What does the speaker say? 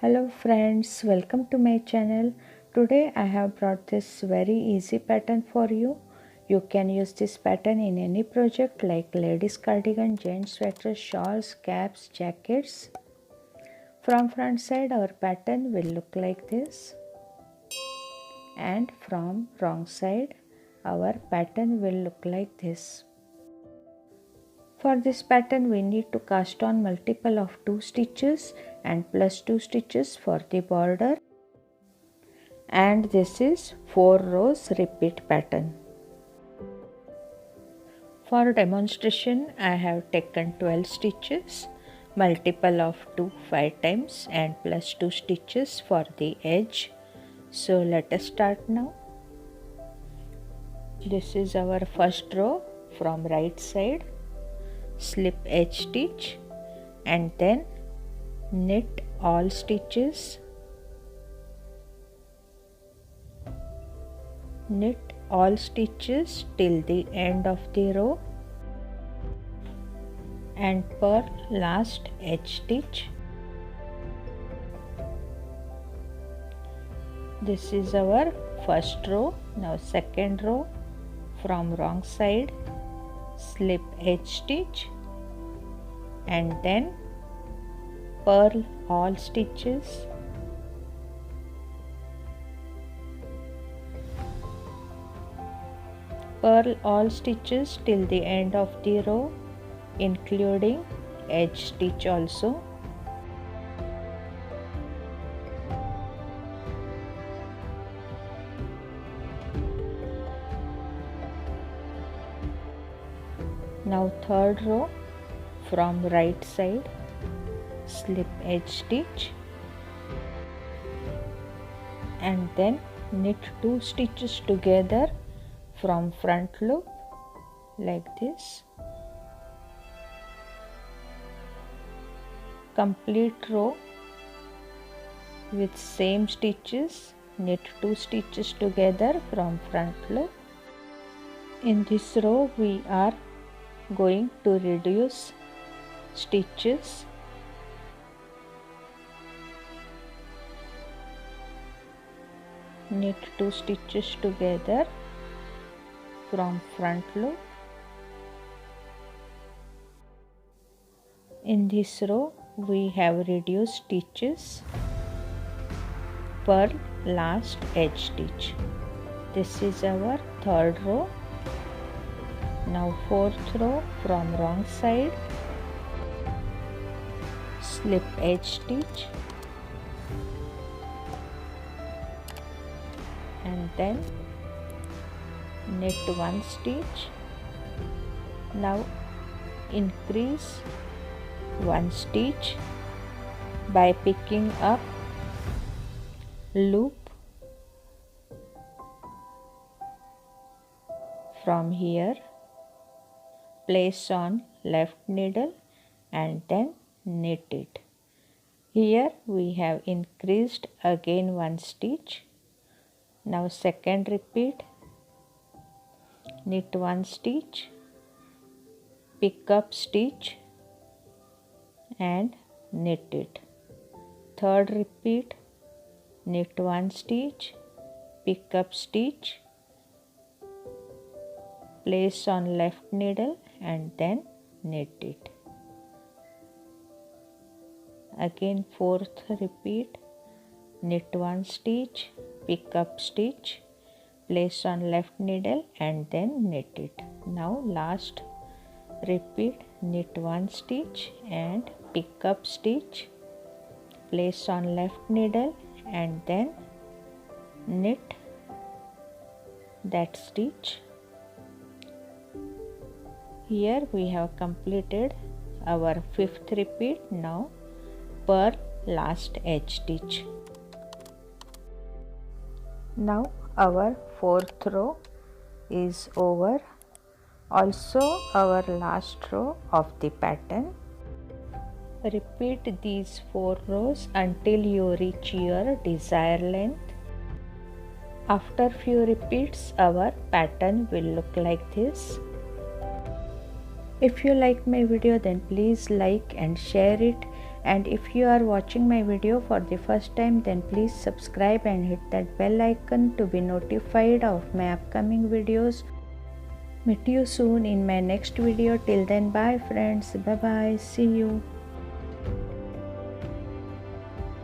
Hello friends, welcome to my channel. Today I have brought this very easy pattern for you. You can use this pattern in any project like ladies cardigan, gents sweaters, shawls, caps, jackets. From front side our pattern will look like this, and from wrong side our pattern will look like this. For this pattern we need to cast on multiple of 2 stitches and plus 2 stitches for the border, and this is 4 rows repeat pattern. For demonstration I have taken 12 stitches, multiple of 2 5 times and plus 2 stitches for the edge. So let us start now. This is our first row. From right side slip edge stitch and then knit all stitches, knit all stitches till the end of the row and purl last edge stitch. This is our first row. Now second row, from wrong side slip edge stitch and then purl all stitches, purl all stitches till the end of the row including edge stitch also. Now third row, from right side slip edge stitch and then knit 2 stitches together from front loop like this. Complete row with same stitches, knit 2 stitches together from front loop. In this row we are going to reduce stitches. Knit 2 stitches together from front loop. In this row we have reduced stitches, purl last edge stitch. This is our third row. Now fourth row, from wrong side slip edge stitch and then knit 1 stitch. Now increase 1 stitch by picking up loop from here, place on left needle and then knit it. Here we have increased again 1 stitch. Now second repeat, knit 1 stitch, pick up stitch and knit it. Third repeat, knit 1 stitch, pick up stitch, place on left needle and then knit it. Again fourth repeat, knit 1 stitch, pick up stitch, place on left needle and then knit it. Now last repeat, knit 1 stitch and pick up stitch, place on left needle and then knit that stitch. Here we have completed our fifth repeat. Now purl last edge stitch. Now our fourth row is over, also our last row of the pattern. Repeat these 4 rows until you reach your desired length. After few repeats our pattern will look like this. If you like my video then please like and share it And if you are watching my video for the first time, then please subscribe and hit that bell icon to be notified of my upcoming videos. Meet you soon in my next video. Till then, bye friends. Bye bye. See you.